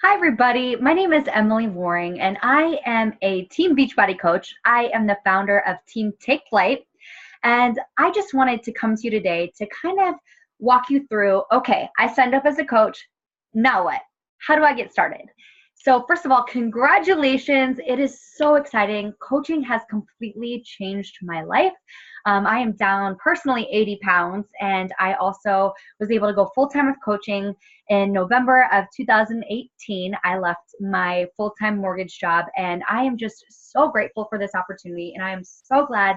Hi, everybody. My name is Emily Waring, and I am a Team Beachbody coach. I am the founder of Team Take Flight, and I just wanted to come to you today to kind of walk you through, okay, I signed up as a coach. Now what? How do I get started? So first of all, congratulations. It is so exciting. Coaching has completely changed my life. I am down personally 80 pounds, and I also was able to go full-time with coaching. In November of 2018, I left my full-time mortgage job, and I am just so grateful for this opportunity, and I am so glad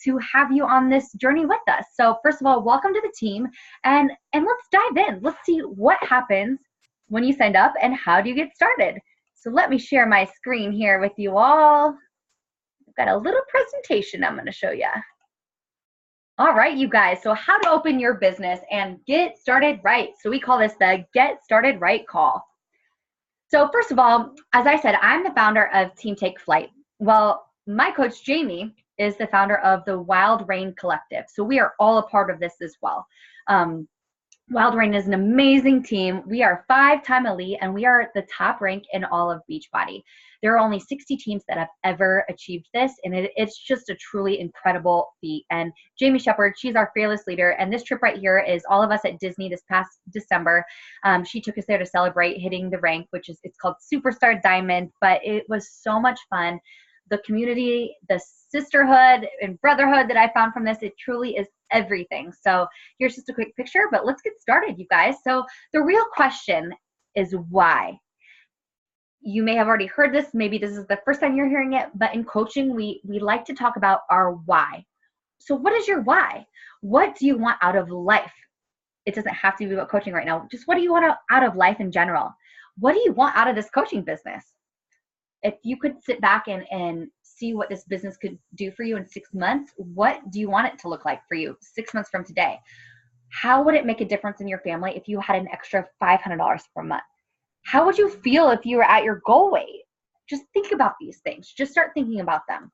to have you on this journey with us. So first of all, welcome to the team, and let's dive in. Let's see what happens when you signed up and how do you get started. So let me share my screen here with you all. I've got a little presentation I'm going to show you. All right, you guys, so how to open your business and get started right. So we call this the Get Started Right call. So first of all, as I said, I'm the founder of Team Take Flight. Well, my coach, Jamie, is the founder of the Wild Rain Collective. So we are all a part of this as well. Wild Rain is an amazing team. We are 5-time elite, and we are the top rank in all of Beachbody. There are only 60 teams that have ever achieved this, and it's just a truly incredible feat. And Jamie Shepard, she's our fearless leader, and this trip right here is all of us at Disney this past December. She took us there to celebrate hitting the rank, it's called Superstar Diamond, but it was so much fun. The community, the sisterhood and brotherhood that I found from this, it truly is everything. So here's just a quick picture, but let's get started, you guys. So the real question is why? You may have already heard this. Maybe this is the first time you're hearing it, but in coaching, we like to talk about our why. So what is your why? What do you want out of life? It doesn't have to be about coaching right now. Just what do you want out of life in general? What do you want out of this coaching business? If you could sit back and see what this business could do for you in 6 months, what do you want it to look like for you 6 months from today? How would it make a difference in your family if you had an extra $500 per month? How would you feel if you were at your goal weight? Just think about these things. Just start thinking about them.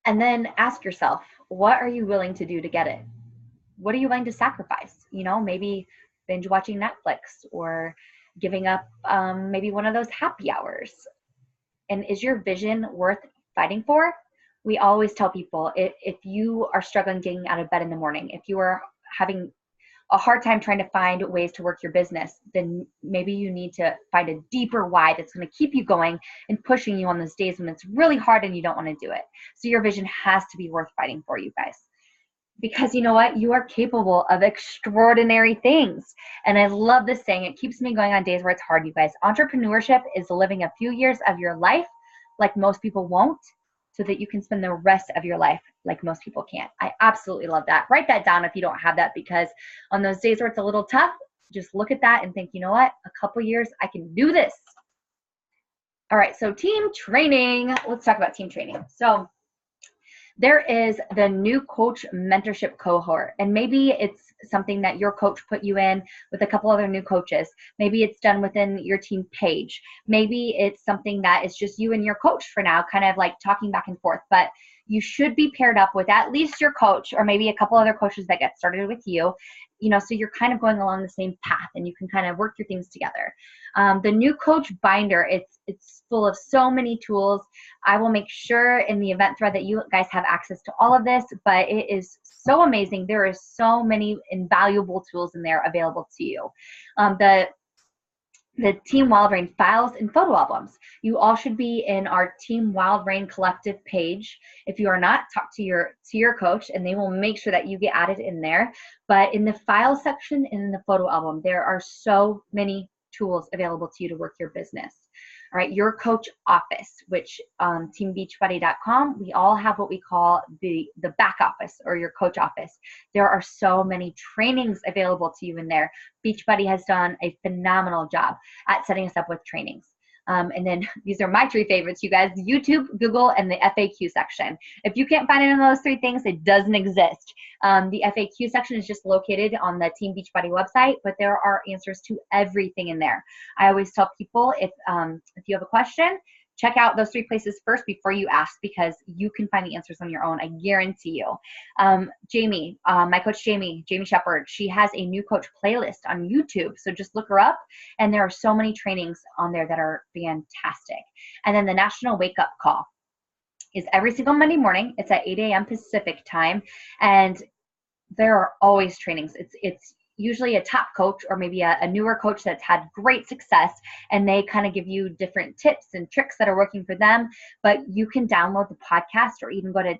And then ask yourself, what are you willing to do to get it? What are you willing to sacrifice? Maybe binge watching Netflix or giving up maybe one of those happy hours. And is your vision worth fighting for? We always tell people, if you are struggling getting out of bed in the morning, if you are having a hard time trying to find ways to work your business, then maybe you need to find a deeper why that's going to keep you going and pushing you on those days when it's really hard and you don't want to do it. So your vision has to be worth fighting for, you guys. Because you know what? You are capable of extraordinary things. And I love this saying. It keeps me going on days where it's hard, you guys. Entrepreneurship is living a few years of your life like most people won't, so that you can spend the rest of your life like most people can't. I absolutely love that. Write that down if you don't have that, because on those days where it's a little tough, just look at that and think, you know what? A couple years, I can do this. All right, so team training. Let's talk about team training. So there is the new coach mentorship cohort, and maybe it's something that your coach put you in with a couple other new coaches. Maybe it's done within your team page. Maybe it's something that is just you and your coach for now, kind of like talking back and forth, but you should be paired up with at least your coach or maybe a couple other coaches that get started with you, so you're kind of going along the same path and you can kind of work your things together. The new coach binder, it's full of so many tools. I will make sure in the event thread that you guys have access to all of this, but it is so amazing. There is so many invaluable tools in there available to you. The Team Wild Rain files and photo albums. You all should be in our Team Wild Rain Collective page. If you are not, talk to your coach and they will make sure that you get added in there. But in the file section and in the photo album, there are so many tools available to you to work your business. All right, your coach office, which teambeachbody.com, we all have what we call the back office or your coach office. There are so many trainings available to you in there. Beachbody has done a phenomenal job at setting us up with trainings. And then these are my 3 favorites, you guys: YouTube, Google, and the FAQ section. If you can't find any of those 3 things, it doesn't exist. The FAQ section is just located on the Team Beachbody website, but there are answers to everything in there. I always tell people, if you have a question, check out those 3 places first before you ask, because you can find the answers on your own. I guarantee you. Jamie, my coach Jamie Shepard, she has a new coach playlist on YouTube. So just look her up, and there are so many trainings on there that are fantastic. And then the National Wake Up Call is every single Monday morning. It's at 8 a.m. Pacific time. And there are always trainings. It's usually a top coach or maybe a newer coach that's had great success, and they kind of give you different tips and tricks that are working for them. But you can download the podcast or even go to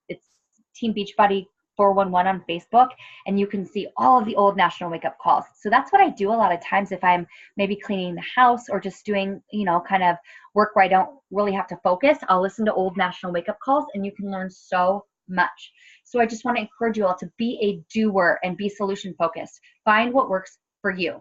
it's Team Beachbody 411 on Facebook, and you can see all of the old National Wake Up Calls. So that's what I do a lot of times if I'm maybe cleaning the house or just doing, kind of work where I don't really have to focus. I'll listen to old National Wake Up Calls, and you can learn so much. So I just want to encourage you all to be a doer and be solution focused. Find what works for you.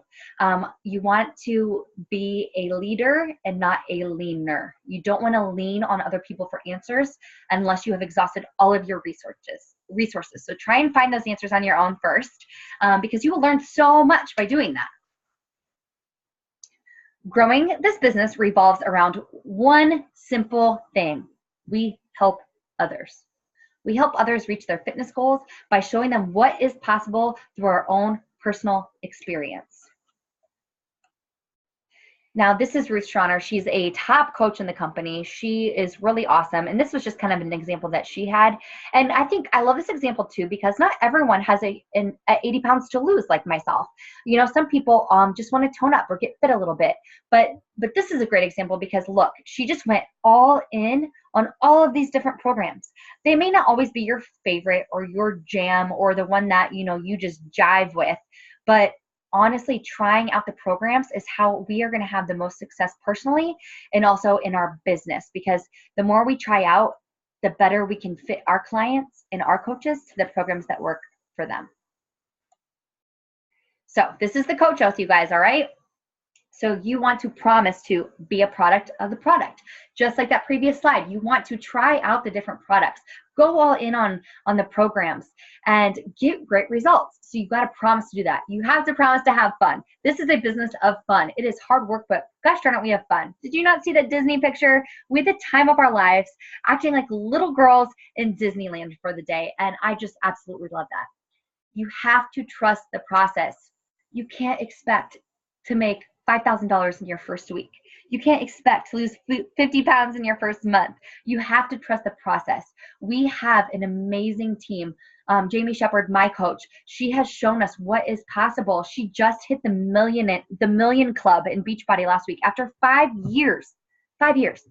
You want to be a leader and not a leaner. You don't want to lean on other people for answers unless you have exhausted all of your resources. So try and find those answers on your own first, because you will learn so much by doing that. Growing this business revolves around one simple thing. We help others. We help others reach their fitness goals by showing them what is possible through our own personal experience. Now, this is Ruth Schroner. She's a top coach in the company. She is really awesome. And this was just kind of an example that she had. And I think I love this example too, because not everyone has 80 pounds to lose like myself. Some people just want to tone up or get fit a little bit. But this is a great example because look, she just went all in on all of these different programs. They may not always be your favorite or your jam or the one that, you just jive with, but honestly, trying out the programs is how we are going to have the most success personally and also in our business, because the more we try out, the better we can fit our clients and our coaches to the programs that work for them. So this is the coach oath, you guys, all right? So you want to promise to be a product of the product. Just like that previous slide, you want to try out the different products. Go all in on the programs and get great results. So you've got to promise to do that. You have to promise to have fun. This is a business of fun. It is hard work, but gosh darn it, we have fun. Did you not see that Disney picture? We had the time of our lives acting like little girls in Disneyland for the day. And I just absolutely love that. You have to trust the process. You can't expect to make $5,000 in your first week. You can't expect to lose 50 pounds in your first month. You have to trust the process. We have an amazing team. Jamie Shepard, my coach, she has shown us what is possible. She just hit the million club in Beachbody last week after 5 years. 5 years.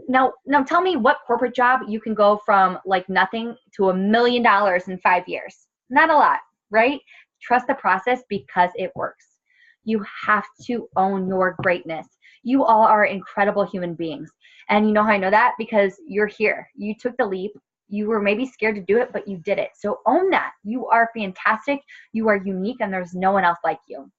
Now tell me what corporate job you can go from like nothing to $1 million in 5 years. Not a lot, right? Trust the process because it works. You have to own your greatness. You all are incredible human beings. And you know how I know that? Because you're here. You took the leap. You were maybe scared to do it, but you did it. So own that. You are fantastic. You are unique, and there's no one else like you.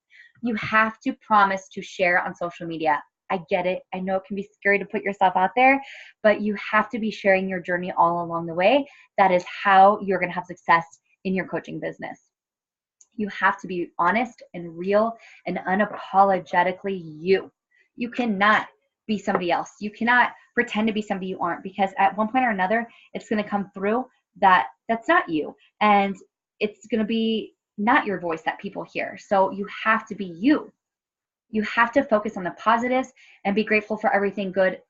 You have to promise to share on social media. I get it. I know it can be scary to put yourself out there, but you have to be sharing your journey all along the way. That is how you're going to have success in your coaching business. You have to be honest and real and unapologetically you. You cannot be somebody else. You cannot pretend to be somebody you aren't, because at one point or another, it's going to come through that that's not you. And it's going to be not your voice that people hear. So you have to be you. You have to focus on the positives and be grateful for everything good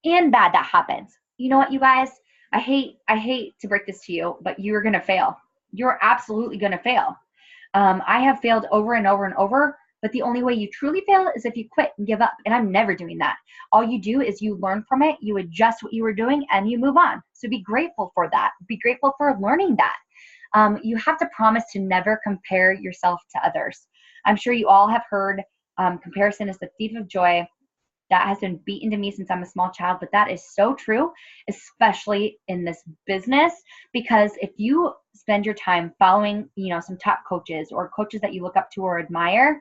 and bad that happens. You know what, you guys? I hate to break this to you, but you're going to fail. You're absolutely going to fail. I have failed over and over and over, but the only way you truly fail is if you quit and give up. And I'm never doing that. All you do is you learn from it, you adjust what you were doing, and you move on. So be grateful for that. Be grateful for learning that. You have to promise to never compare yourself to others. I'm sure you all have heard comparison is the thief of joy. That has been beaten to me since I'm a small child, but that is so true, especially in this business, because if you spend your time following, some top coaches or coaches that you look up to or admire,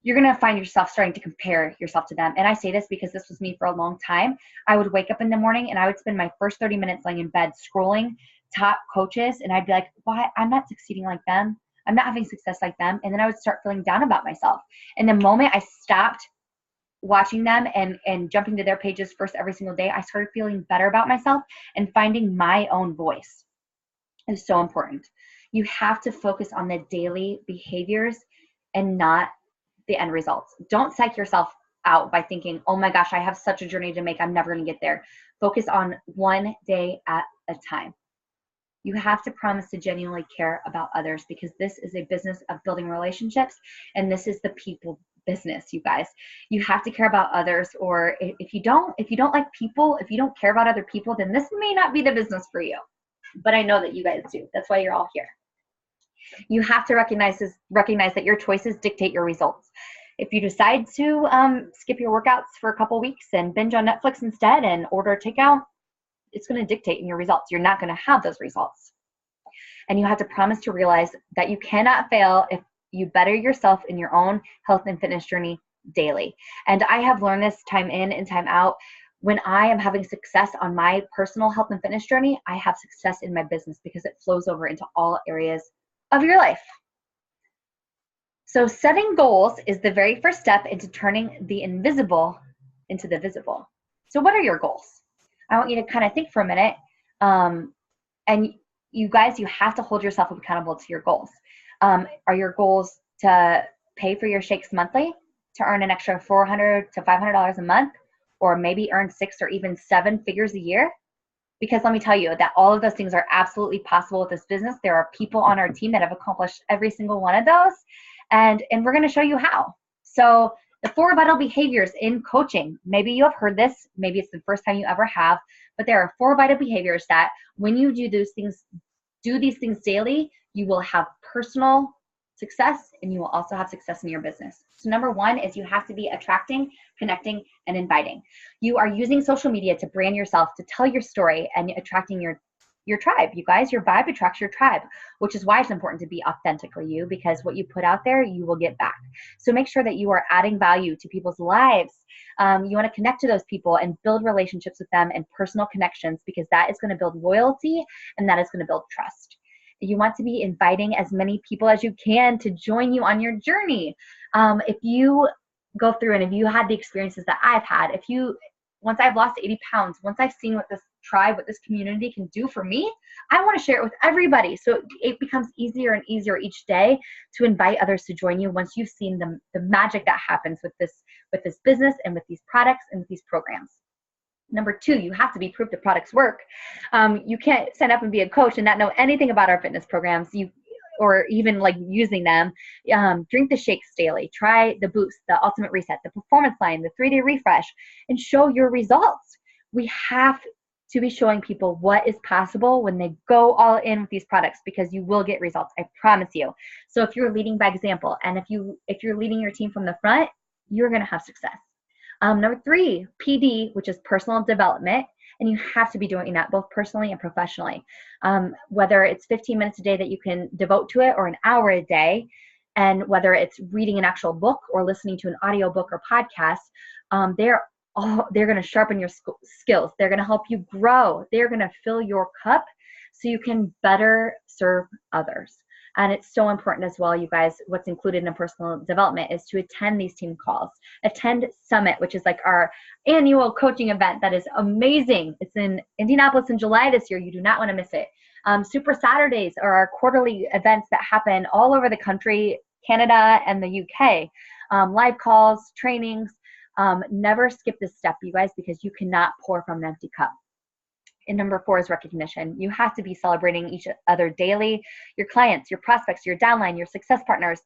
you're going to find yourself starting to compare yourself to them. And I say this because this was me for a long time. I would wake up in the morning and I would spend my first 30 minutes laying in bed scrolling top coaches, and I'd be like, why? I'm not succeeding like them. I'm not having success like them. And then I would start feeling down about myself. And the moment I stopped watching them and jumping to their pages first every single day, I started feeling better about myself and finding my own voice is so important. You have to focus on the daily behaviors and not the end results. Don't psych yourself out by thinking, oh my gosh, I have such a journey to make, I'm never going to get there. Focus on one day at a time. You have to promise to genuinely care about others, because this is a business of building relationships, and this is the people business, you guys. You have to care about others, or if you don't like people, if you don't care about other people, then this may not be the business for you. But I know that you guys do. That's why you're all here. You have to recognize that your choices dictate your results. If you decide to skip your workouts for a couple weeks and binge on Netflix instead and order takeout, it's going to dictate in your results. You're not going to have those results. And you have to promise to realize that you cannot fail if you better yourself in your own health and fitness journey daily. And I have learned this time in and time out. When I am having success on my personal health and fitness journey, I have success in my business because it flows over into all areas of your life. So setting goals is the very first step into turning the invisible into the visible. So what are your goals? I want you to kind of think for a minute. And you guys, you have to hold yourself accountable to your goals. Are your goals to pay for your shakes monthly, to earn an extra $400 to $500 a month, or maybe earn 6 or even 7 figures a year? Because let me tell you that all of those things are absolutely possible with this business. There are people on our team that have accomplished every single one of those, and we're going to show you how. So the 4 vital behaviors in coaching, maybe you have heard this, maybe it's the first time you ever have, but there are 4 vital behaviors that when you do these things daily, you will have personal success and you will also have success in your business. So number 1 is you have to be attracting, connecting, and inviting. You are using social media to brand yourself, to tell your story, and attracting your tribe. You guys, your vibe attracts your tribe, which is why it's important to be authentically you, because what you put out there, you will get back. So make sure that you are adding value to people's lives. You want to connect to those people and build relationships with them and personal connections, because that is going to build loyalty and that is going to build trust. You want to be inviting as many people as you can to join you on your journey. If you go through and if you had the experiences that I've had, once I've lost 80 pounds, once I've seen what this tribe, what this community can do for me, I want to share it with everybody. So it becomes easier and easier each day to invite others to join you once you've seen the magic that happens with this business and with these products and with these programs. Number 2, you have to be proof the products work. You can't sign up and be a coach and not know anything about our fitness programs. Or even like using them. Drink the shakes daily. Try the boost, the ultimate reset, the performance line, the 3-day refresh, and show your results. We have to be showing people what is possible when they go all in with these products, because you will get results. I promise you. So if you're leading by example, and if you're leading your team from the front, you're going to have success. Number 3, PD, which is personal development. And you have to be doing that both personally and professionally. Whether it's 15 minutes a day that you can devote to it or an hour a day, and whether it's reading an actual book or listening to an audiobook or podcast, they're going to sharpen your skills. They're going to help you grow. They're going to fill your cup so you can better serve others. And it's so important as well, you guys, what's included in personal development is to attend these team calls. Attend Summit, which is like our annual coaching event that is amazing. It's in Indianapolis in July this year. You do not want to miss it. Super Saturdays are our quarterly events that happen all over the country, Canada and the UK. Live calls, trainings. Never skip this step, you guys, because you cannot pour from an empty cup. And number 4 is recognition. You have to be celebrating each other daily, your clients, your prospects, your downline, your success partners,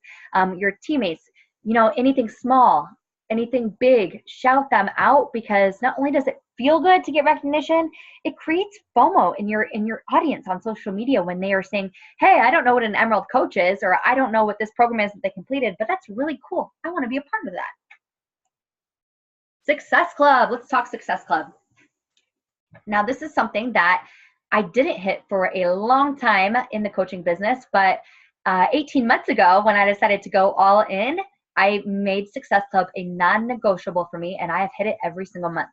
your teammates, anything small, anything big, shout them out, because not only does it feel good to get recognition, it creates FOMO in your audience on social media when they are saying, hey, I don't know what an Emerald Coach is, or I don't know what this program is that they completed, but that's really cool. I want to be a part of that. Success Club. Let's talk Success Club. Now, this is something that I didn't hit for a long time in the coaching business, but 18 months ago, when I decided to go all in, I made Success Club a non-negotiable for me, and I have hit it every single month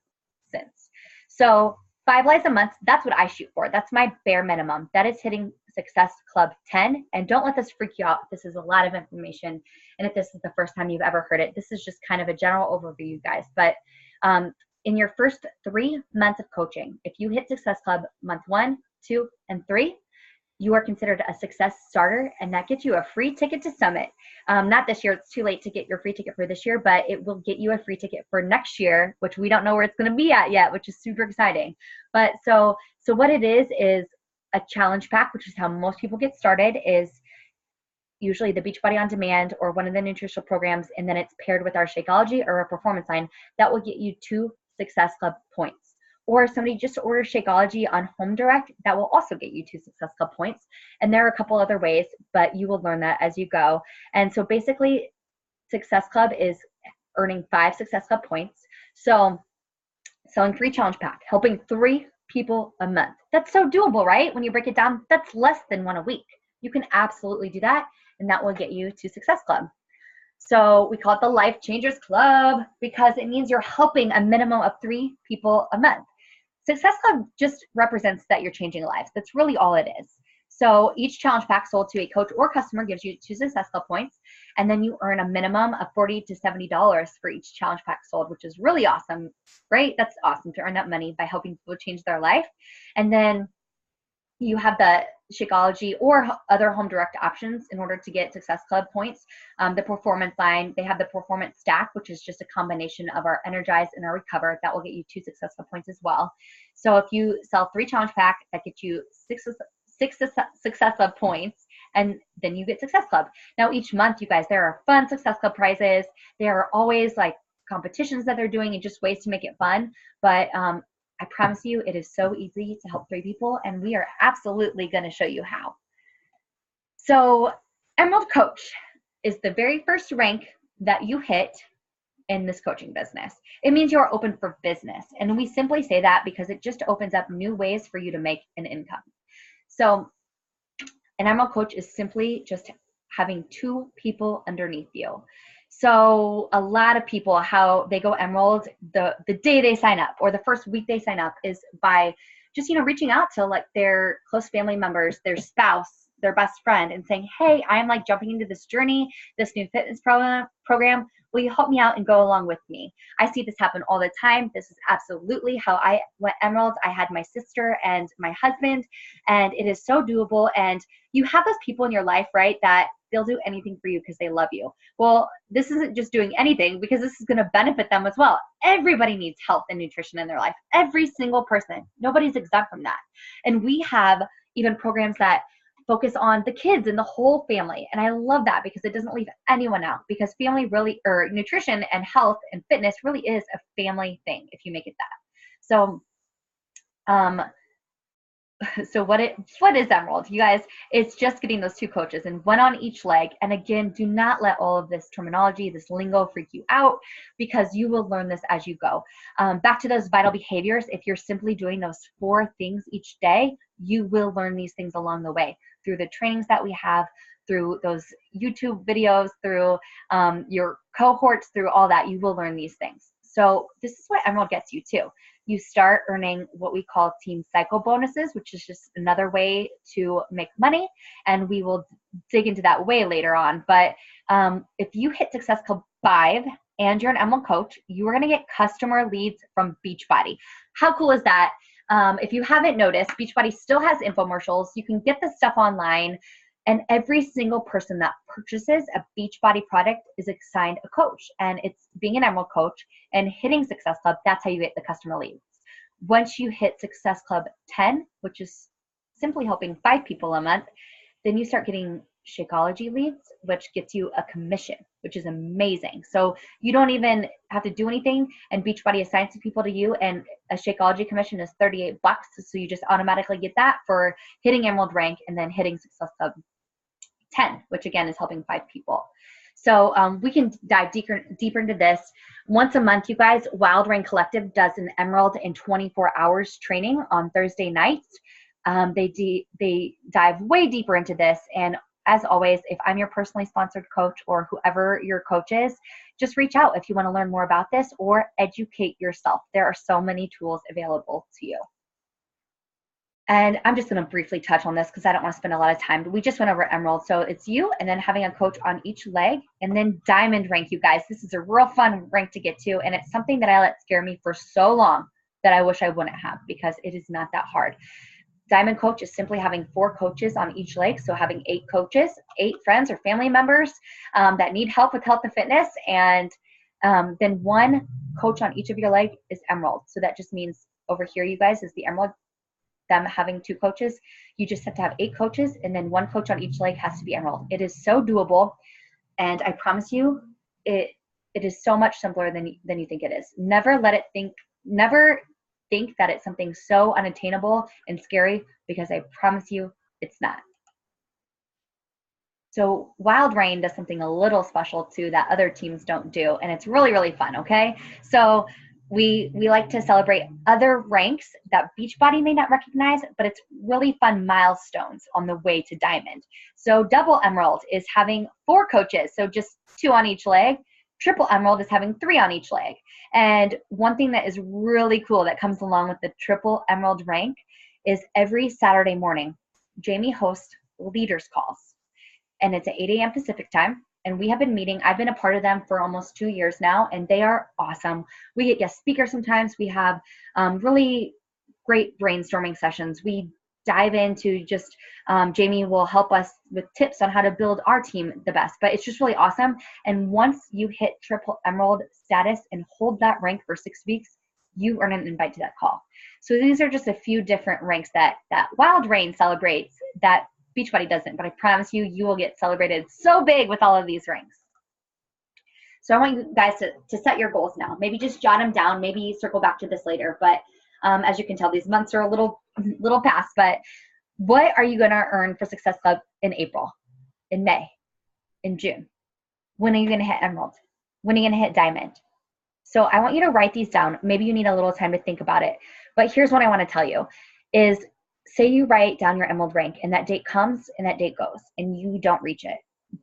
since. So 5 lives a month, that's what I shoot for. That's my bare minimum. That is hitting Success Club 10. And don't let this freak you out. This is a lot of information. And if this is the first time you've ever heard it, this is just kind of a general overview, you guys. But in your first 3 months of coaching, if you hit Success Club month 1, 2, and 3, you are considered a success starter, and that gets you a free ticket to Summit. Not this year, it's too late to get your free ticket for this year, but it will get you a free ticket for next year, which we don't know where it's going to be at yet, which is super exciting. But so what it is a challenge pack, which is how most people get started, is usually the Beachbody On Demand or one of the nutritional programs, and then it's paired with our Shakeology or a performance line that will get you 2 Success Club points. Or somebody just orders Shakeology on Home Direct, that will also get you 2 Success Club points. And there are a couple other ways, but you will learn that as you go. And so basically, Success Club is earning 5 Success Club points. So selling 3 challenge pack, helping 3 people a month. That's so doable, right? When you break it down, that's less than 1 a week. You can absolutely do that, and that will get you to Success Club. So we call it the Life Changers Club because it means you're helping a minimum of 3 people a month. Success Club just represents that you're changing lives. That's really all it is. So each challenge pack sold to a coach or customer gives you 2 Success Club points, and then you earn a minimum of $40 to $70 for each challenge pack sold, which is really awesome. Right? That's awesome to earn that money by helping people change their life. And then you have the Shakeology or other Home Direct options in order to get Success Club points. The performance line, they have the performance stack, which is just a combination of our Energize and our Recover. That will get you 2 Success Club points as well. So if you sell 3 challenge pack, that gets you 6 Success Club points, and then you get Success Club. Now each month, you guys, there are fun Success Club prizes. There are always like competitions that they're doing and just ways to make it fun. But I promise you, it is so easy to help 3 people, and we are absolutely going to show you how. So Emerald Coach is the very first rank that you hit in this coaching business. It means you're open for business, and we simply say that because it just opens up new ways for you to make an income. So an Emerald Coach is simply just having 2 people underneath you. So a lot of people, how they go Emerald, the day they sign up or the first week they sign up is by just, reaching out to like their close family members, their spouse, their best friend, and saying, hey, I'm like jumping into this journey, this new fitness program. Will you help me out and go along with me? I see this happen all the time. This is absolutely how I went Emerald. I had my sister and my husband, and it is so doable. And you have those people in your life, right, that they'll do anything for you because they love you. Well, this isn't just doing anything because this is going to benefit them as well. Everybody needs health and nutrition in their life. Every single person. Nobody's exempt from that. And we have even programs that focus on the kids and the whole family. And I love that because it doesn't leave anyone out, because family really, or nutrition and health and fitness really is a family thing if you make it that. So, so what is Emerald? You guys, it's just getting those 2 coaches and 1 on each leg. And again, do not let all of this terminology, this lingo freak you out, because you will learn this as you go. Back to those vital behaviors. If you're simply doing those 4 things each day, you will learn these things along the way through the trainings that we have, through those YouTube videos, through your cohorts, through all that. You will learn these things. So this is what Emerald gets you too. You start earning what we call team cycle bonuses, which is just another way to make money. And we will dig into that way later on. But if you hit Success Club 5 and you're an Emerald Coach, you are going to get customer leads from Beachbody. How cool is that? If you haven't noticed, Beachbody still has infomercials. You can get the stuff online. And every single person that purchases a Beachbody product is assigned a coach. And it's being an Emerald Coach and hitting Success Club. That's how you get the customer leads. Once you hit Success Club 10, which is simply helping 5 people a month, then you start getting Shakeology leads, which gets you a commission, which is amazing. So you don't even have to do anything, and Beachbody assigns people to you, and a Shakeology commission is $38. So you just automatically get that for hitting Emerald rank and then hitting Success Club 10, which again is helping 5 people. So we can dive deeper into this. Once a month, you guys, Wild Rain Collective does an Emerald in 24 hours training on Thursday nights. They dive way deeper into this. And as always, if I'm your personally sponsored coach or whoever your coach is, just reach out if you want to learn more about this or educate yourself. There are so many tools available to you. And I'm just going to briefly touch on this because I don't want to spend a lot of time, but we just went over Emerald. So it's you and then having a coach on each leg, and then Diamond rank, you guys. This is a real fun rank to get to, and it's something that I let scare me for so long that I wish I wouldn't have, because it is not that hard. Diamond coach is simply having 4 coaches on each leg. So having 8 coaches, 8 friends or family members that need help with health and fitness. And then 1 coach on each of your leg is Emerald. So that just means over here, you guys, is the Emerald, them having 2 coaches. You just have to have 8 coaches, and then 1 coach on each leg has to be Emerald. It is so doable. And I promise you, it is so much simpler than you think it is. Never think that it's something so unattainable and scary, because I promise you it's not. So Wild Rain does something a little special too that other teams don't do, and it's really, really fun, okay? So we like to celebrate other ranks that Beachbody may not recognize, but it's really fun milestones on the way to Diamond. So Double Emerald is having 4 coaches, so just 2 on each leg. Triple Emerald is having 3 on each leg. And one thing that is really cool that comes along with the Triple Emerald rank is every Saturday morning, Jamie hosts leaders calls. And it's at 8 a.m. Pacific time. And we have been meeting. I've been a part of them for almost 2 years now, and they are awesome. We get guest speakers sometimes. We have really great brainstorming sessions. We dive into just, Jamie will help us with tips on how to build our team the best, but it's just really awesome. And once you hit Triple Emerald status and hold that rank for 6 weeks, you earn an invite to that call. So these are just a few different ranks that Wild Rain celebrates that Beachbody doesn't, but I promise you, you will get celebrated so big with all of these ranks. So I want you guys to set your goals now. Maybe just jot them down, maybe circle back to this later, but as you can tell, these months are a little past, but what are you gonna earn for Success Club in April, in May, in June? When are you gonna hit Emerald? When are you gonna hit Diamond? So I want you to write these down. Maybe you need a little time to think about it, but here's what I wanna tell you is, say you write down your Emerald rank and that date comes and that date goes and you don't reach it.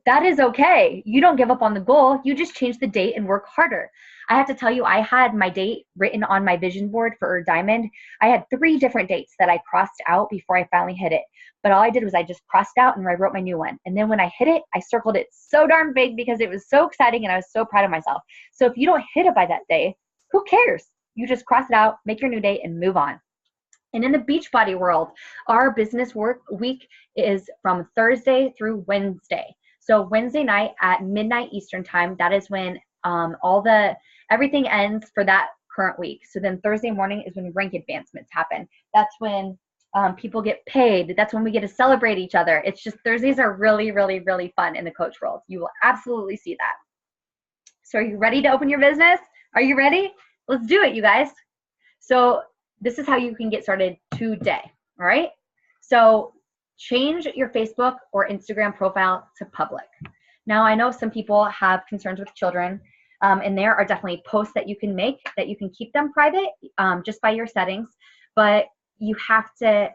That is okay. You don't give up on the goal. You just change the date and work harder. I have to tell you, I had my date written on my vision board for Diamond. I had 3 different dates that I crossed out before I finally hit it. But all I did was I just crossed out and I wrote my new one. And then when I hit it, I circled it so darn big because it was so exciting and I was so proud of myself. So if you don't hit it by that day, who cares? You just cross it out, make your new date, and move on. And in the Beachbody world, our business work week is from Thursday through Wednesday. So Wednesday night at midnight Eastern time, that is when everything ends for that current week. So then Thursday morning is when rank advancements happen. That's when people get paid. That's when we get to celebrate each other. It's just Thursdays are really, really, really fun in the coach world. You will absolutely see that. So are you ready to open your business? Are you ready? Let's do it, you guys. So this is how you can get started today, all right? So change your Facebook or Instagram profile to public. Now, I know some people have concerns with children, and there are definitely posts that you can make that you can keep them private just by your settings, but you have to,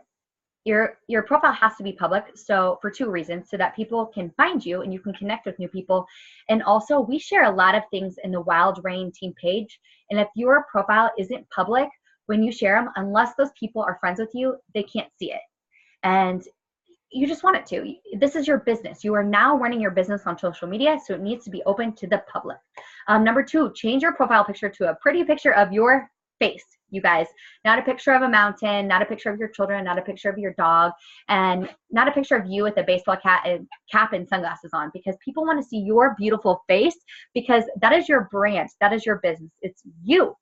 your profile has to be public, so for 2 reasons, so that people can find you and you can connect with new people. And also, we share a lot of things in the Wild Rain team page, and if your profile isn't public, when you share them, unless those people are friends with you, they can't see it. And you just want it to. This is your business. You are now running your business on social media, so it needs to be open to the public. Number 2, change your profile picture to a pretty picture of your face, you guys. Not a picture of a mountain, not a picture of your children, not a picture of your dog, and not a picture of you with a baseball cap and sunglasses on, because people want to see your beautiful face, because that is your brand. That is your business. It's you.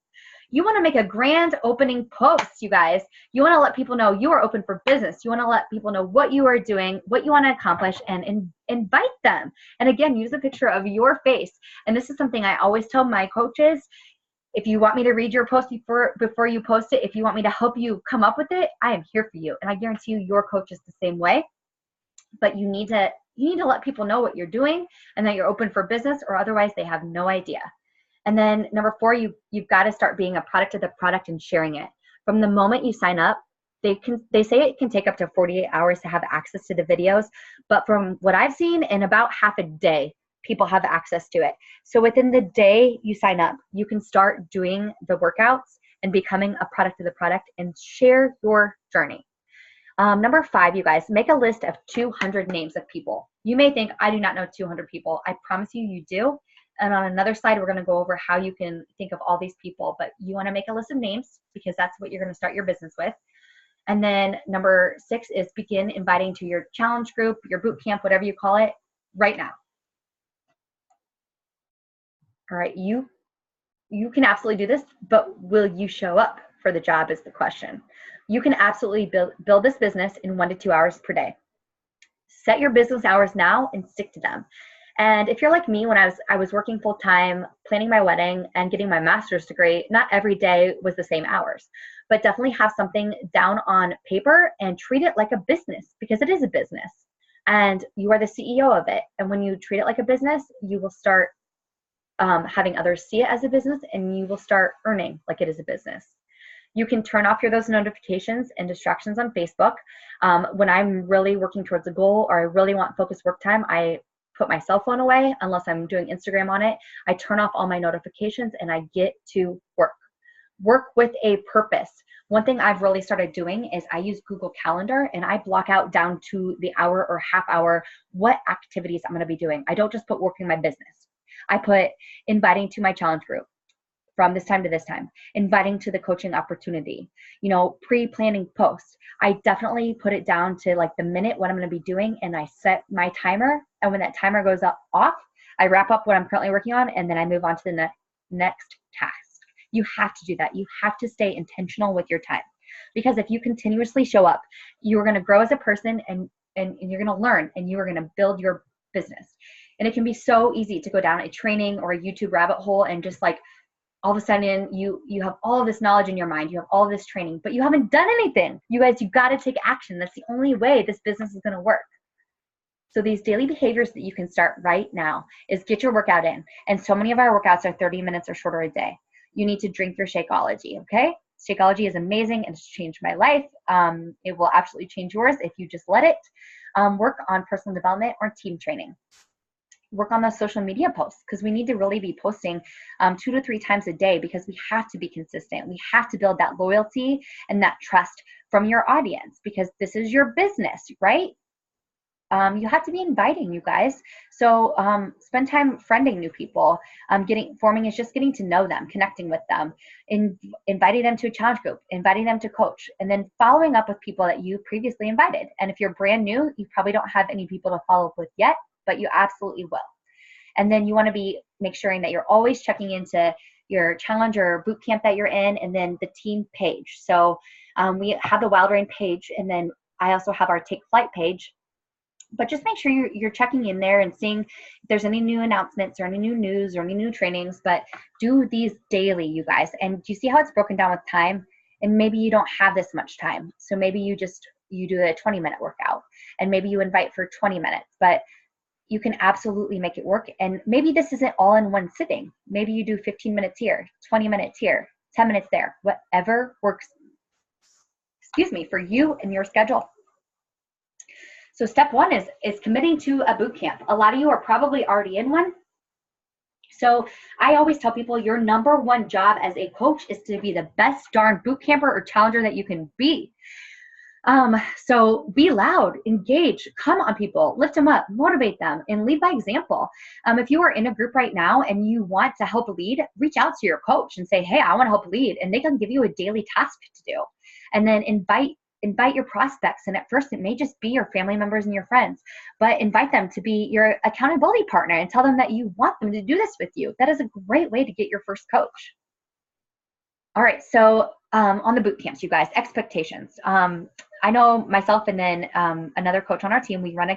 You want to make a grand opening post, you guys. You want to let people know you are open for business. You want to let people know what you are doing, what you want to accomplish, and invite them. And again, use a picture of your face. And this is something I always tell my coaches. If you want me to read your post before you post it, if you want me to help you come up with it, I am here for you. And I guarantee you your coach is the same way. But you need to let people know what you're doing and that you're open for business, or otherwise they have no idea. And then number 4, you've got to start being a product of the product and sharing it. From the moment you sign up, they say it can take up to 48 hours to have access to the videos, but from what I've seen, in about half a day, people have access to it. So within the day you sign up, you can start doing the workouts and becoming a product of the product and share your journey. Number 5, you guys, make a list of 200 names of people. You may think, I do not know 200 people. I promise you, you do. And on another slide, we're going to go over how you can think of all these people, but you want to make a list of names because that's what you're going to start your business with. And then number 6 is begin inviting to your challenge group, your boot camp, whatever you call it, right now. All right, you can absolutely do this, but will you show up for the job is the question. You can absolutely build this business in 1 to 2 hours per day. Set your business hours now and stick to them. And if you're like me, when I was working full time, planning my wedding and getting my master's degree, not every day was the same hours, but definitely have something down on paper and treat it like a business because it is a business and you are the CEO of it. And when you treat it like a business, you will start having others see it as a business and you will start earning like it is a business. You can turn off those notifications and distractions on Facebook. When I'm really working towards a goal or I really want focused work time, I put my cell phone away unless I'm doing Instagram on it. I turn off all my notifications and I get to work. Work with a purpose. One thing I've really started doing is I use Google Calendar and I block out down to the hour or half hour what activities I'm going to be doing. I don't just put work in my business. I put inviting to my challenge group from this time to this time, inviting to the coaching opportunity, pre-planning posts. I definitely put it down to like the minute what I'm going to be doing and I set my timer. And when that timer goes off, I wrap up what I'm currently working on and then I move on to the next task. You have to do that. You have to stay intentional with your time because if you continuously show up, you're going to grow as a person and you're going to learn and you are going to build your business. And it can be so easy to go down a training or a YouTube rabbit hole and just like all of a sudden you have all of this knowledge in your mind, you have all of this training, but you haven't done anything. You guys, you got to take action. That's the only way this business is going to work. So these daily behaviors that you can start right now is get your workout in. And so many of our workouts are 30 minutes or shorter a day. You need to drink your Shakeology, okay? Shakeology is amazing and it's changed my life. It will absolutely change yours if you just let it. Work on personal development or team training. Work on those social media posts because we need to really be posting 2 to 3 times a day because we have to be consistent. We have to build that loyalty and that trust from your audience because this is your business, right? You have to be inviting, you guys. So spend time friending new people. Forming is just getting to know them, connecting with them, inviting them to a challenge group, inviting them to coach, and then following up with people that you previously invited. And if you're brand new, you probably don't have any people to follow up with yet, but you absolutely will. And then you want to be make sure that you're always checking into your challenge or boot camp that you're in, and then the team page. So we have the Wild Rain page, and then I also have our Take Flight page. But just make sure you're checking in there and seeing if there's any new announcements or any new news or any new trainings. But do these daily, you guys. And do you see how it's broken down with time? And maybe you don't have this much time, so maybe you do a 20-minute workout, and maybe you invite for 20 minutes. But you can absolutely make it work. And maybe this isn't all in one sitting. Maybe you do 15 minutes here, 20 minutes here, 10 minutes there, whatever works, for you and your schedule. So step 1 is committing to a boot camp. A lot of you are probably already in one. So I always tell people your number 1 job as a coach is to be the best darn boot camper or challenger that you can be. So be loud, engage, come on people, lift them up, motivate them, and lead by example. If you are in a group right now and you want to help lead, reach out to your coach and say, hey, I want to help lead. And they can give you a daily task to do. And then invite your prospects. And at first it may just be your family members and your friends, but invite them to be your accountability partner and tell them that you want them to do this with you. That is a great way to get your first coach. All right. So on the boot camps, you guys, expectations. I know myself and then another coach on our team, we run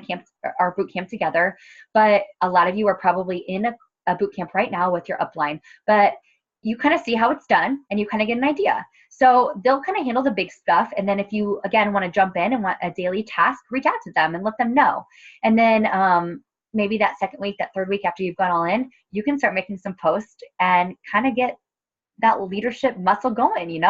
our boot camp together, but a lot of you are probably in a boot camp right now with your upline, but you kind of see how it's done and you kind of get an idea. So they'll kind of handle the big stuff. And then if you, again, want to jump in and want a daily task, reach out to them and let them know. And then maybe that second week, that third week after you've gone all in, you can start making some posts and kind of get that leadership muscle going,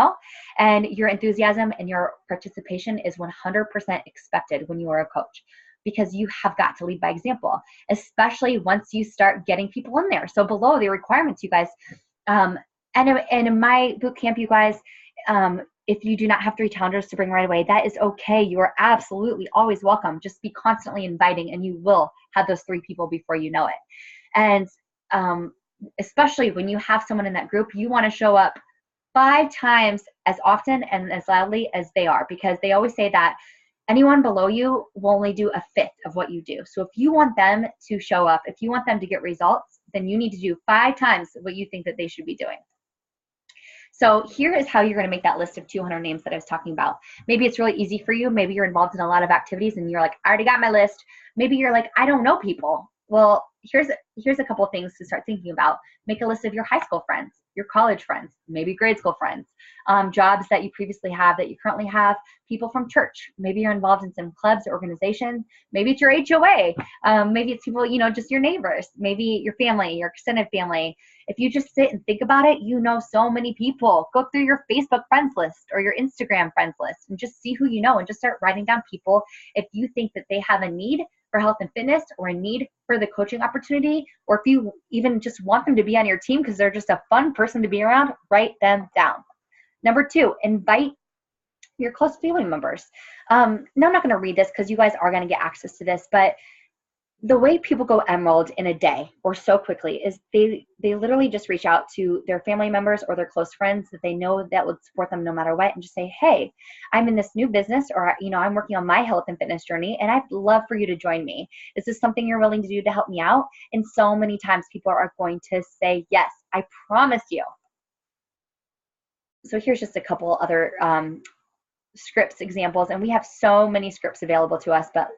and your enthusiasm and your participation is 100% expected when you are a coach, because you have got to lead by example, especially once you start getting people in there. So below the requirements, you guys, and in my boot camp, you guys, if you do not have 3 calendars to bring right away, that is okay. You are absolutely always welcome. Just be constantly inviting, and you will have those 3 people before you know it. And especially when you have someone in that group, you want to show up 5 times as often and as loudly as they are, because they always say that anyone below you will only do a fifth of what you do. So if you want them to show up, if you want them to get results, then you need to do 5 times what you think that they should be doing. So here is how you're going to make that list of 200 names that I was talking about. Maybe it's really easy for you. Maybe you're involved in a lot of activities and you're like, I already got my list. Maybe you're like, I don't know people. Well, here's a couple of things to start thinking about. Make a list of your high school friends, your college friends, maybe grade school friends, jobs that you previously have, that you currently have, people from church. Maybe you're involved in some clubs or organizations. Maybe it's your HOA. Maybe it's people, just your neighbors, maybe your family, your extended family. If you just sit and think about it, you know so many people. Go through your Facebook friends list or your Instagram friends list and just see who you know, and just start writing down people. If you think that they have a need for health and fitness, or a need for the coaching opportunity, or if you even just want them to be on your team because they're just a fun person to be around, write them down. Number 2, invite your close family members. Now, I'm not going to read this because you guys are going to get access to this, but the way people go Emerald in a day or so quickly is they literally just reach out to their family members or their close friends that they know that would support them no matter what, and just say, hey, I'm in this new business, or I'm working on my health and fitness journey, and I'd love for you to join me. Is this something you're willing to do to help me out? And so many times people are going to say yes, I promise you. So here's just a couple other scripts examples, and we have so many scripts available to us, but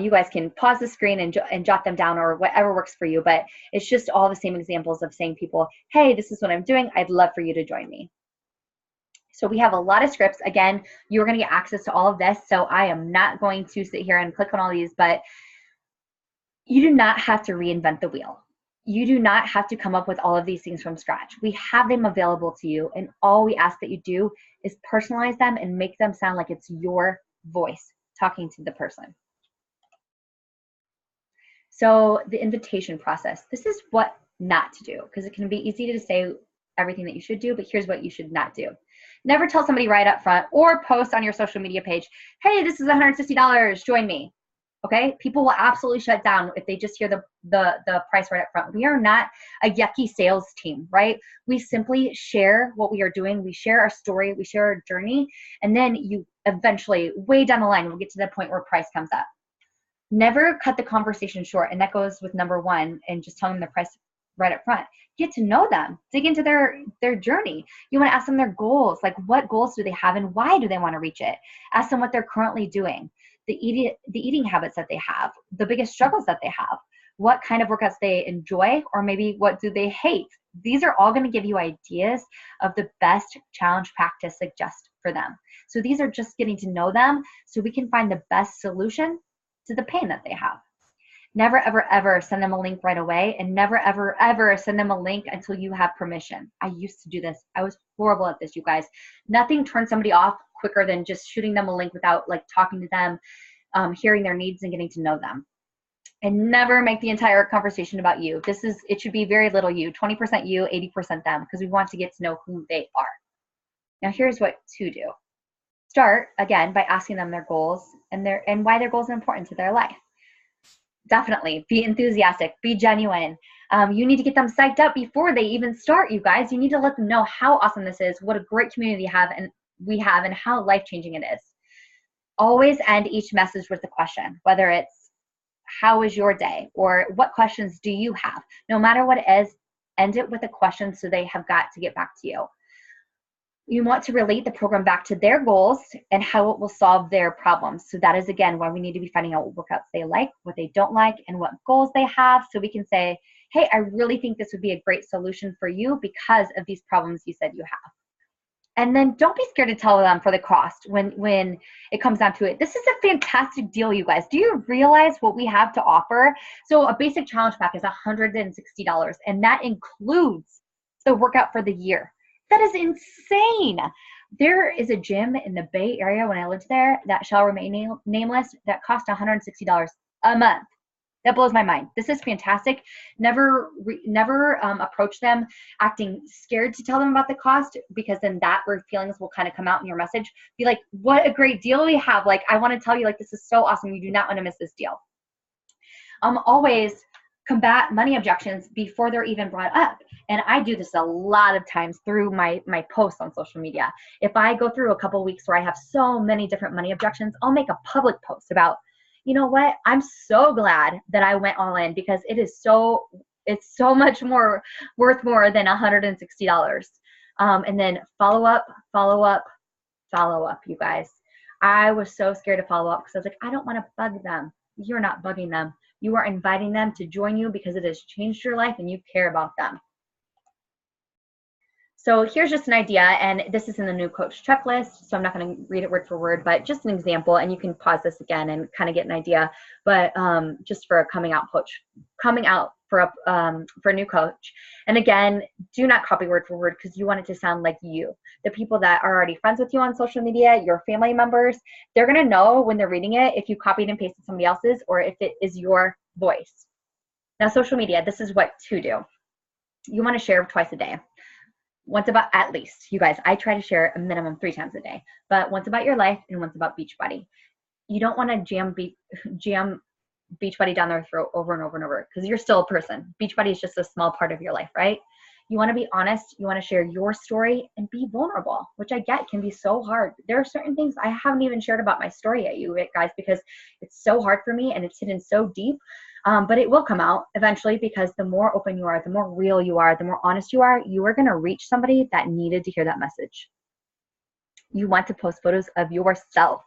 you guys can pause the screen and jot them down, or whatever works for you. But it's just all the same examples of saying people, hey, this is what I'm doing, I'd love for you to join me. So we have a lot of scripts. Again, you're going to get access to all of this, so I am not going to sit here and click on all these, but you do not have to reinvent the wheel. You do not have to come up with all of these things from scratch. We have them available to you, and all we ask that you do is personalize them and make them sound like it's your voice talking to the person. So the invitation process, this is what not to do, because it can be easy to say everything that you should do, but here's what you should not do. Never tell somebody right up front or post on your social media page, hey, this is $160, join me. Okay, people will absolutely shut down if they just hear the price right up front. We are not a yucky sales team, right? We simply share what we are doing. We share our story. We share our journey. And then you eventually, way down the line, we'll get to the point where price comes up. Never cut the conversation short. And that goes with number 1, and just telling them the price right up front. Get to know them. Dig into their journey. You want to ask them their goals. Like, what goals do they have and why do they want to reach it? Ask them what they're currently doing. The eating habits that they have, the biggest struggles that they have, what kind of workouts they enjoy, or maybe what do they hate. These are all going to give you ideas of the best challenge pack to suggest for them. So these are just getting to know them so we can find the best solution to the pain that they have. Never, ever, ever send them a link right away, and never, ever, ever send them a link until you have permission. I used to do this. I was horrible at this, you guys. Nothing turns somebody off quicker than just shooting them a link without talking to them, hearing their needs and getting to know them. And never make the entire conversation about you. It should be very little you, 20% you, 80% them, because we want to get to know who they are. Now here's what to do. Start, again, by asking them their goals and why their goals are important to their life. Definitely be enthusiastic, be genuine. You need to get them psyched up before they even start, you guys. You need to let them know how awesome this is, what a great community we have, and how life-changing it is. Always end each message with a question, whether it's how was your day, or what questions do you have? No matter what it is, end it with a question so they have got to get back to you. You want to relate the program back to their goals and how it will solve their problems. So that is, again, why we need to be finding out what workouts they like, what they don't like, and what goals they have, so we can say, hey, I really think this would be a great solution for you because of these problems you said you have. And then don't be scared to tell them for the cost when it comes down to it. This is a fantastic deal, you guys. Do you realize what we have to offer? So a basic challenge pack is $160, and that includes the workout for the year. That is insane. There is a gym in the Bay Area when I lived there that shall remain nameless that cost $160 a month. That blows my mind. This is fantastic. Never approach them acting scared to tell them about the cost, because then that where feelings will kind of come out in your message. Be like, what a great deal we have. Like, I want to tell you, like, this is so awesome. You do not want to miss this deal. Always combat money objections before they're even brought up. And I do this a lot of times through my posts on social media. If I go through a couple weeks where I have so many different money objections, I'll make a public post about, you know what, I'm so glad that I went all in, because it's so much more worth more than $160. And then follow up, you guys. I was so scared to follow up because I was like, I don't want to bug them. You're not bugging them. You are inviting them to join you because it has changed your life and you care about them. So here's just an idea, and this is in the new coach checklist, so I'm not going to read it word for word, but just an example, and you can pause this again and kind of get an idea. But just for a coming out for a new coach. And again, do not copy word for word, because you want it to sound like you. The people that are already friends with you on social media, your family members, they're going to know when they're reading it if you copied and pasted somebody else's or if it is your voice. Now, social media, this is what to do. You want to share twice a day. Once about, at least, you guys, I try to share a minimum 3 times a day, but once about your life and once about Beachbody. You don't want to jam Beachbody down their throat over and over and over, because you're still a person. Beachbody is just a small part of your life, right? You want to be honest. You want to share your story and be vulnerable, which I get can be so hard. There are certain things I haven't even shared about my story yet, you guys, because it's so hard for me and it's hidden so deep. But it will come out eventually, because the more open you are, the more real you are, the more honest you are going to reach somebody that needed to hear that message. You want to post photos of yourself.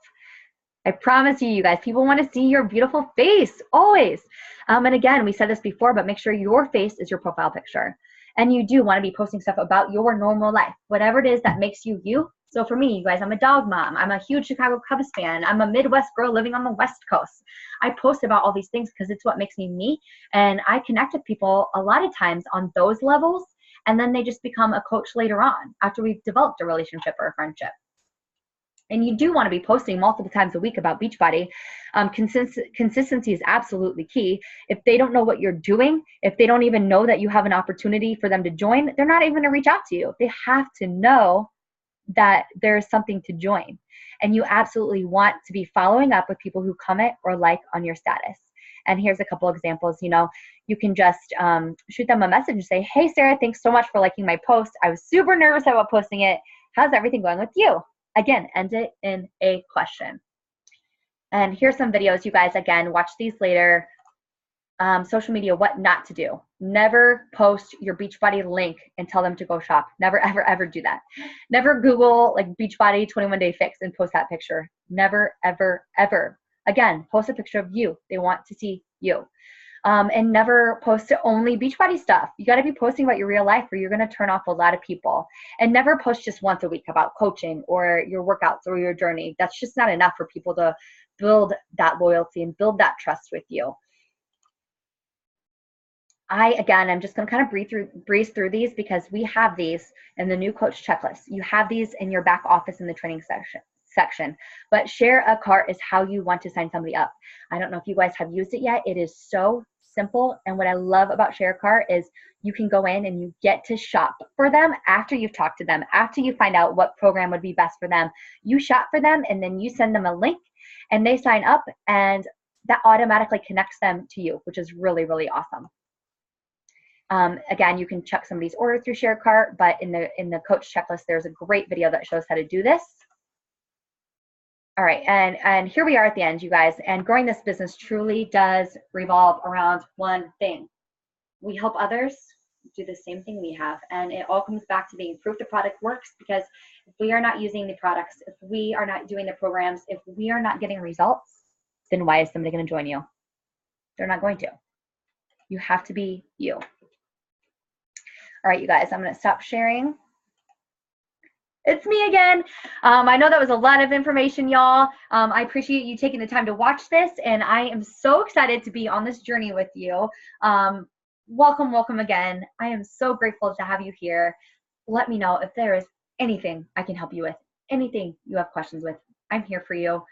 I promise you guys, people want to see your beautiful face, always. And again, we said this before, but make sure your face is your profile picture. And you do want to be posting stuff about your normal life, whatever it is that makes you you. So for me, you guys, I'm a dog mom. I'm a huge Chicago Cubs fan. I'm a Midwest girl living on the West Coast. I post about all these things because it's what makes me me. And I connect with people a lot of times on those levels. And then they just become a coach later on after we've developed a relationship or a friendship. And you do want to be posting multiple times a week about Beachbody. Consistency is absolutely key. If they don't know what you're doing, if they don't even know that you have an opportunity for them to join, they're not even going to reach out to you. They have to know that there's something to join. And you absolutely want to be following up with people who comment or like on your status. And here's a couple examples. You can just shoot them a message and say, hey, Sarah, thanks so much for liking my post. I was super nervous about posting it. How's everything going with you? Again, end it in a question. And here's some videos, you guys. Again, watch these later. Social media, what not to do. Never post your Beachbody link and tell them to go shop. Never, ever, ever do that. Never Google like Beachbody 21-day fix and post that picture. Never, ever, ever. Again, post a picture of you. They want to see you. And never post only Beachbody stuff. You got to be posting about your real life, or you're going to turn off a lot of people. And never post just once a week about coaching or your workouts or your journey. That's just not enough for people to build that loyalty and build that trust with you. I'm just going to kind of breeze through these, because we have these in the new coach checklist. You have these in your back office in the training section. But share a cart is how you want to sign somebody up. I don't know if you guys have used it yet. It is so simple. And what I love about share a cart is you can go in and you get to shop for them after you've talked to them, after you find out what program would be best for them. You shop for them and then you send them a link and they sign up, and that automatically connects them to you, which is really, really awesome. Again, you can check somebody's order through share a cart, but in the coach checklist, there's a great video that shows how to do this. All right, and here we are at the end, you guys, and growing this business truly does revolve around one thing. We help others do the same thing we have, and it all comes back to being proof the product works, because if we are not using the products, if we are not doing the programs, if we are not getting results, then why is somebody going to join you? They're not going to. You have to be you. All right, you guys, I'm going to stop sharing. It's me again. I know that was a lot of information, y'all. I appreciate you taking the time to watch this, and I am so excited to be on this journey with you. Welcome, welcome again. I am so grateful to have you here. Let me know if there is anything I can help you with, anything you have questions with. I'm here for you.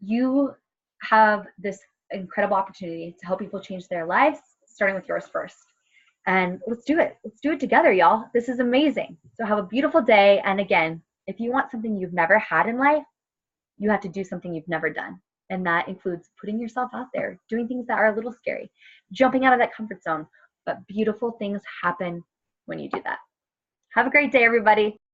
You have this incredible opportunity to help people change their lives, starting with yours first. And let's do it. Let's do it together, y'all. This is amazing. So have a beautiful day. And again, if you want something you've never had in life, you have to do something you've never done. And that includes putting yourself out there, doing things that are a little scary, jumping out of that comfort zone. But beautiful things happen when you do that. Have a great day, everybody.